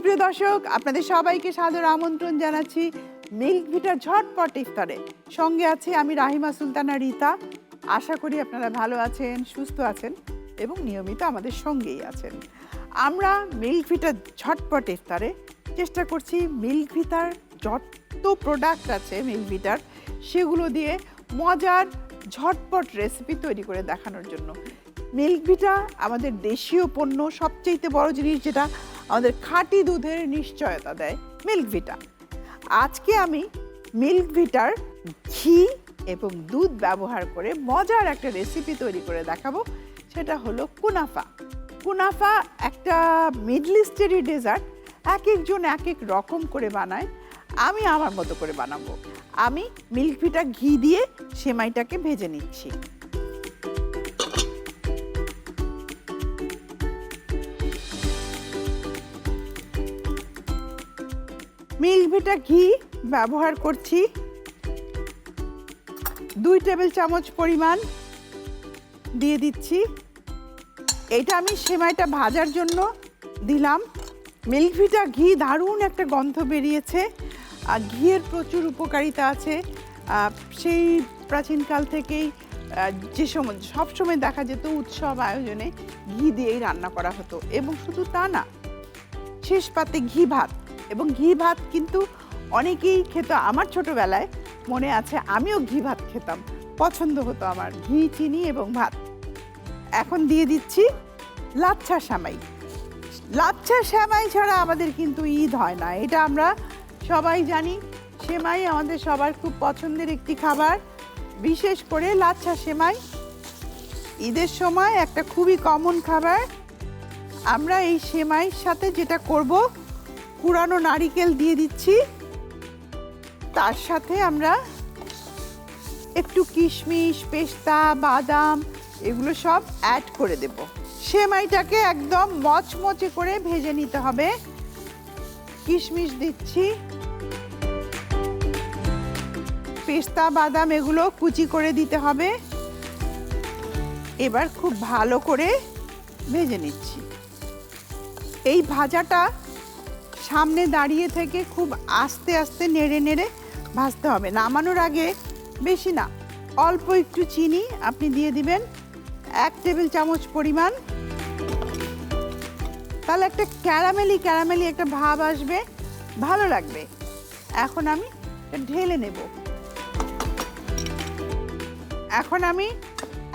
সুপ্রিয় দর্শক, আপনাদের সবাইকে সাদর আমন্ত্রণ জানাচ্ছি মিল্ক ভিটার ঝটপট ইফতারে। সঙ্গে আছে আমি রাহিমা সুলতানা রিতা। আশা করি আপনারা ভালো আছেন, সুস্থ আছেন এবং নিয়মিত আমাদের সঙ্গেই আছেন। আমরা মিল্ক ভিটার ঝটপট ইফতারে চেষ্টা করছি মিল্ক ভিটার যত প্রোডাক্ট আছে মিল্ক ভিটার সেগুলো দিয়ে মজার ঝটপট রেসিপি তৈরি করে দেখানোর জন্য। মিল্ক ভিটা আমাদের দেশীয় পণ্য, সবচেয়ে বড় জিনিস যেটা আমাদের খাঁটি দুধের নিশ্চয়তা দেয় মিল্ক ভিটা। আজকে আমি মিল্ক ভিটার ঘি এবং দুধ ব্যবহার করে মজার একটা রেসিপি তৈরি করে দেখাবো। সেটা হলো কুনাফা। কুনাফা একটা মিডল ইস্টেরই ডেজার্ট। এক একজন এক এক রকম করে বানায়, আমি আমার মতো করে বানাবো। আমি মিল্ক ভিটা ঘি দিয়ে সেমাইটাকে ভেজে নিচ্ছি। মিল্ক ভিটা ঘি ব্যবহার করছি 2 টেবিল চামচ পরিমাণ দিয়ে দিচ্ছি। এটা আমি সেমাইটা ভাজার জন্য দিলাম। মিল্ক ভিটা ঘি দারুণ একটা গন্ধ বেরিয়েছে। আর ঘিয়ের প্রচুর উপকারিতা আছে। সেই প্রাচীনকাল থেকেই যে সময় সবসময় দেখা যেত উৎসব আয়োজনে ঘি দিয়েই রান্না করা হতো। এবং শুধু তা না, শেষ পাতে ঘি ভাত, এবং ঘি ভাত কিন্তু অনেকেই খেত। আমার ছোটবেলায় মনে আছে আমিও ঘি ভাত খেতাম, পছন্দ হতো আমার ঘি, চিনি এবং ভাত। এখন দিয়ে দিচ্ছি লাচ্ছা সেমাই। লাচ্ছা সেমাই ছাড়া আমাদের কিন্তু ঈদ হয় না, এটা আমরা সবাই জানি। সেমাই আমাদের সবার খুব পছন্দের একটি খাবার, বিশেষ করে লাচ্ছা সেমাই ঈদের সময় একটা খুবই কমন খাবার। আমরা এই সেমাইয়ের সাথে যেটা করব, কুড়ানো নারিকেল দিয়ে দিচ্ছি। তার সাথে আমরা একটু কিশমিশ, পেস্তা, বাদাম এগুলো সব অ্যাড করে দেব। সেমাইটাকে একদম মচমচে করে ভেজে নিতে হবে। কিশমিশ দিচ্ছি, পেস্তা, বাদাম এগুলো কুচি করে দিতে হবে। এবার খুব ভালো করে ভেজে নিচ্ছি। এই ভাজাটা সামনে দাঁড়িয়ে থেকে খুব আস্তে আস্তে নেড়ে নেড়ে ভাজতে হবে। নামানোর আগে বেশি না, অল্প একটু চিনি আপনি দিয়ে দিবেন 1 টেবিল চামচ পরিমাণ। তাহলে একটা ক্যারামেলি একটা ভাব আসবে, ভালো লাগবে। এখন আমি ঢেলে নেব। এখন আমি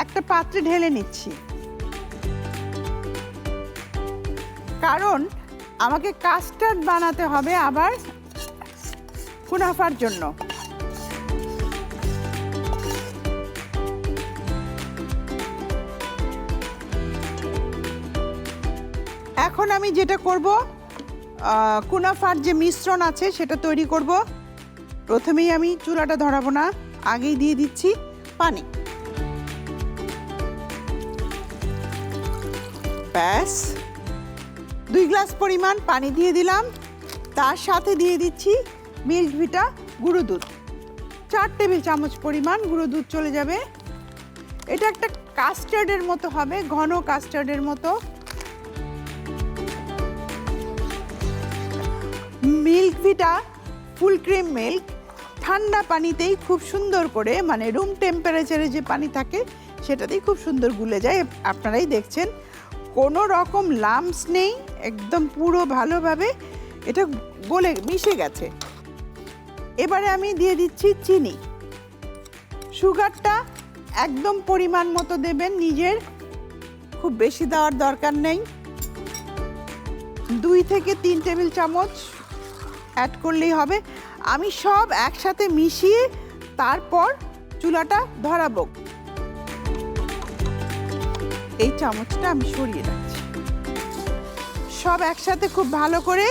একটা পাত্রে ঢেলে নিচ্ছি, কারণ আমাকে কাস্টার্ড বানাতে হবে আবার কুনাফার জন্য। এখন আমি যেটা করব, কুনাফার যে মিশ্রণ আছে সেটা তৈরি করব। প্রথমেই আমি চুলাটা ধরাবো না, আগেই দিয়ে দিচ্ছি পানি। ব্যাস, 2 গ্লাস পরিমাণ পানি দিয়ে দিলাম। তার সাথে দিয়ে দিচ্ছি মিল্ক ভিটা গুঁড়ো দুধ। 4 টেবিল চামচ পরিমাণ গুঁড়ো দুধ চলে যাবে। এটা একটা কাস্টার্ডের মতো হবে, ঘন কাস্টার্ডের মতো। মিল্ক ভিটা ফুল ক্রিম মিল্ক ঠান্ডা পানিতেই খুব সুন্দর করে, মানে রুম টেম্পারেচারে যে পানি থাকে সেটাতেই খুব সুন্দর গুলে যায়। আপনারাই দেখছেন কোনো রকম লাম্পস নেই, একদম পুরো ভালোভাবে এটা গলে মিশে গেছে। এবারে আমি দিয়ে দিচ্ছি চিনি। সুগারটা একদম পরিমাণ মতো দেবেন নিজের, খুব বেশি দেওয়ার দরকার নেই। 2 থেকে 3 টেবিল চামচ অ্যাড করলেই হবে। আমি সব একসাথে মিশিয়ে তারপর চুলাটা ধরাবো। এই চামচটা আমি সরিয়ে রাখছি। সব একসাথে খুব ভালো করে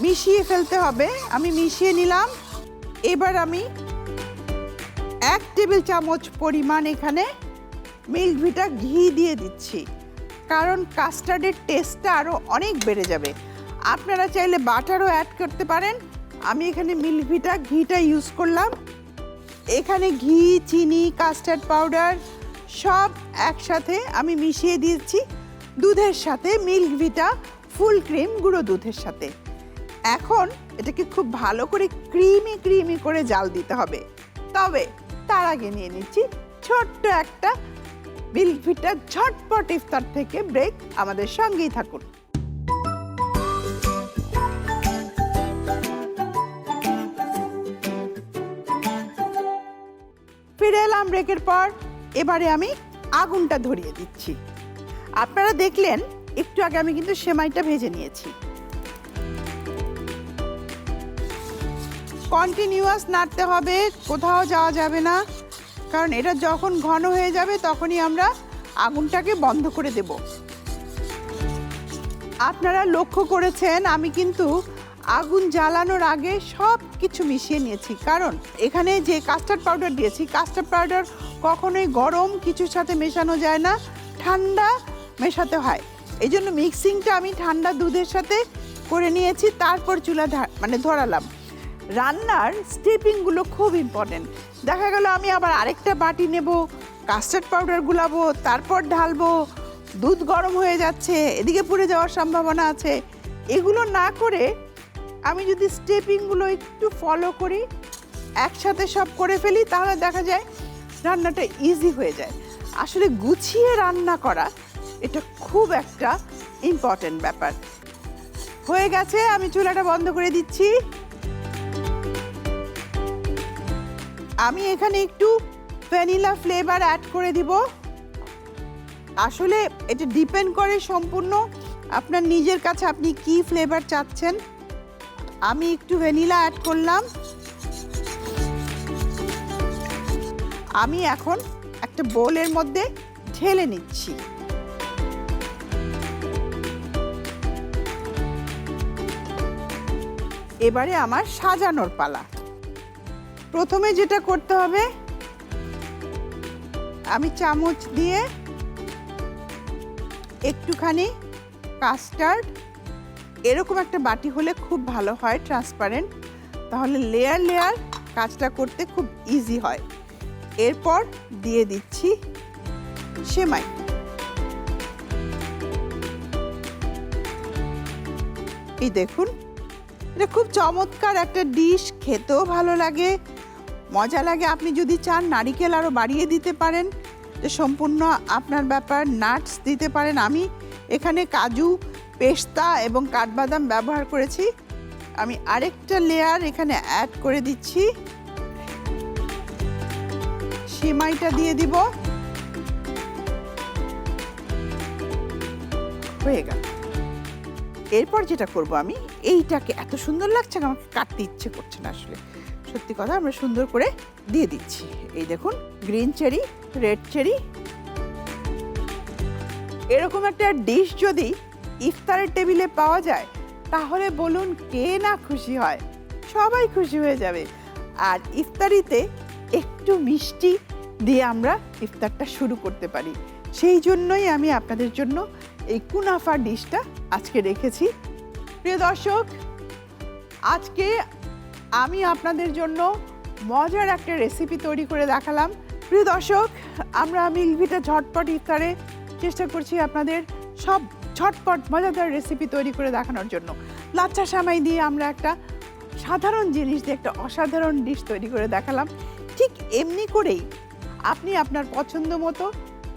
মিশিয়ে ফেলতে হবে। আমি মিশিয়ে নিলাম। এবার আমি 1 টেবিল চামচ পরিমাণ এখানে মিল্ক ভিটা ঘি দিয়ে দিচ্ছি, কারণ কাস্টার্ডের টেস্টটা আরও অনেক বেড়ে যাবে। আপনারা চাইলে বাটারও অ্যাড করতে পারেন। আমি এখানে মিল্ক ভিটা ঘিটা ইউজ করলাম। এখানে ঘি, চিনি, কাস্টার্ড পাউডার সব একসাথে আমি মিশিয়ে দিয়েছি দুধের সাথে, মিল্ক ভিটা ফুল ক্রিম গুঁড়ো দুধের সাথে। এখন এটাকে খুব ভালো করে ক্রিমি ক্রিমি করে জাল দিতে হবে। তবে তার আগে নিয়ে নিচ্ছি ছোট্ট একটা মিল্ক ভিটা ঝটপট ইফতার থেকে ব্রেক। আমাদের সঙ্গেই থাকুন। ফিরে এলাম ব্রেকের পর। এবারে আমি আগুনটা ধরিয়ে দিচ্ছি। আপনারা দেখলেন একটু আগে আমি কিন্তু সেমাইটা ভেজে নিয়েছি। কন্টিনিউয়াস নাড়তে হবে, কোথাও যাওয়া যাবে না, কারণ এটা যখন ঘন হয়ে যাবে তখনই আমরা আগুনটাকে বন্ধ করে দেব। আপনারা লক্ষ্য করেছেন আমি কিন্তু আগুন জ্বালানোর আগে সব কিছু মিশিয়ে নিয়েছি, কারণ এখানে যে কাস্টার্ড পাউডার দিয়েছি, কাস্টার্ড পাউডার কখনোই গরম কিছুর সাথে মেশানো যায় না, ঠান্ডা মেশাতে হয়। এই জন্য মিক্সিংটা আমি ঠান্ডা দুধের সাথে করে নিয়েছি, তারপর চুলা ধরালাম। রান্নার স্টেপিংগুলো খুব ইম্পর্টেন্ট। দেখা গেল আমি আবার আরেকটা বাটি নেব, কাস্টার্ড পাউডার গুলাবো, তারপর ঢালবো, দুধ গরম হয়ে যাচ্ছে, এদিকে পুড়ে যাওয়ার সম্ভাবনা আছে। এগুলো না করে আমি যদি স্টেপিংগুলো একটু ফলো করি, একসাথে সব করে ফেলি, তাহলে দেখা যায় রান্নাটা ইজি হয়ে যায়। আসলে গুছিয়ে রান্না করা এটা খুব একটা ইম্পর্টেন্ট ব্যাপার। হয়ে গেছে, আমি চুলাটা বন্ধ করে দিচ্ছি। আমি এখানে একটু ভ্যানিলা ফ্লেভার অ্যাড করে দিব। আসলে এটা ডিপেন্ড করে সম্পূর্ণ আপনার নিজের কাছে, আপনি কি ফ্লেভার চাচ্ছেন। আমি একটু ভ্যানিলা অ্যাড করলাম। আমি এখন একটা বোলের মধ্যে ঢেলে নিচ্ছি। এবারে আমার সাজানোর পালা। প্রথমে যেটা করতে হবে, আমি চামচ দিয়ে একটুখানি কাস্টার্ড, এরকম একটা বাটি হলে খুব ভালো হয়, ট্রান্সপারেন্ট, তাহলে লেয়ার লেয়ার কাজটা করতে খুব ইজি হয়। এরপর দিয়ে দিচ্ছি সেমাই। এই দেখুন, এটা খুব চমৎকার একটা ডিশ, খেতেও ভালো লাগে, মজা লাগে। আপনি যদি চান নারিকেল আরও বাড়িয়ে দিতে পারেন, যে সম্পূর্ণ আপনার ব্যাপার। নাটস দিতে পারেন। আমি এখানে কাজু, পেস্তা এবং কাঠবাদাম ব্যবহার করেছি। আমি আরেকটা লেয়ার এখানে অ্যাড করে দিচ্ছি। সেমাইটা দিয়ে দিব। হয়ে গেল। এরপর যেটা করব, আমি এইটাকে, এত সুন্দর লাগছে আমাকে কাটতে ইচ্ছে করছে না আসলে, সত্যি কথা, আমরা সুন্দর করে দিয়ে দিচ্ছি। এই দেখুন, গ্রিন চেরি, রেড চেরি, এরকম একটা ডিশ যদি ইফতারের টেবিলে পাওয়া যায়, তাহলে বলুন কে না খুশি হয়? সবাই খুশি হয়ে যাবে। আর ইফতারিতে একটু মিষ্টি দিয়ে আমরা ইফতারটা শুরু করতে পারি। সেই জন্যই আমি আপনাদের জন্য এই কুনাফা ডিশটা আজকে রেখেছি। প্রিয় দর্শক, আজকে আমি আপনাদের জন্য মজার একটা রেসিপি তৈরি করে দেখালাম। প্রিয় দর্শক, আমরা মিল্ক ভিটা ঝটপট ইফতারে চেষ্টা করছি আপনাদের সব ঝটপট মজাদার রেসিপি তৈরি করে দেখানোর জন্য। লাচ্ছা সেমাই দিয়ে আমরা একটা সাধারণ জিনিস দিয়ে একটা অসাধারণ ডিশ তৈরি করে দেখালাম। ঠিক এমনি করেই আপনি আপনার পছন্দ মতো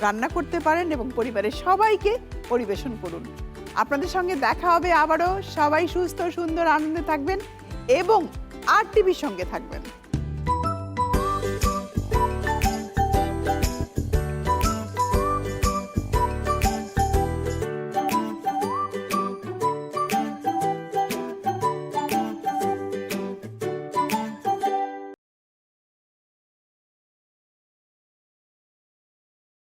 রান্না করতে পারেন এবং পরিবারের সবাইকে পরিবেশন করুন। আপনাদের সঙ্গে দেখা হবে আবারও। সবাই সুস্থ, সুন্দর, আনন্দে থাকবেন এবং RTV সঙ্গে থাকবেন।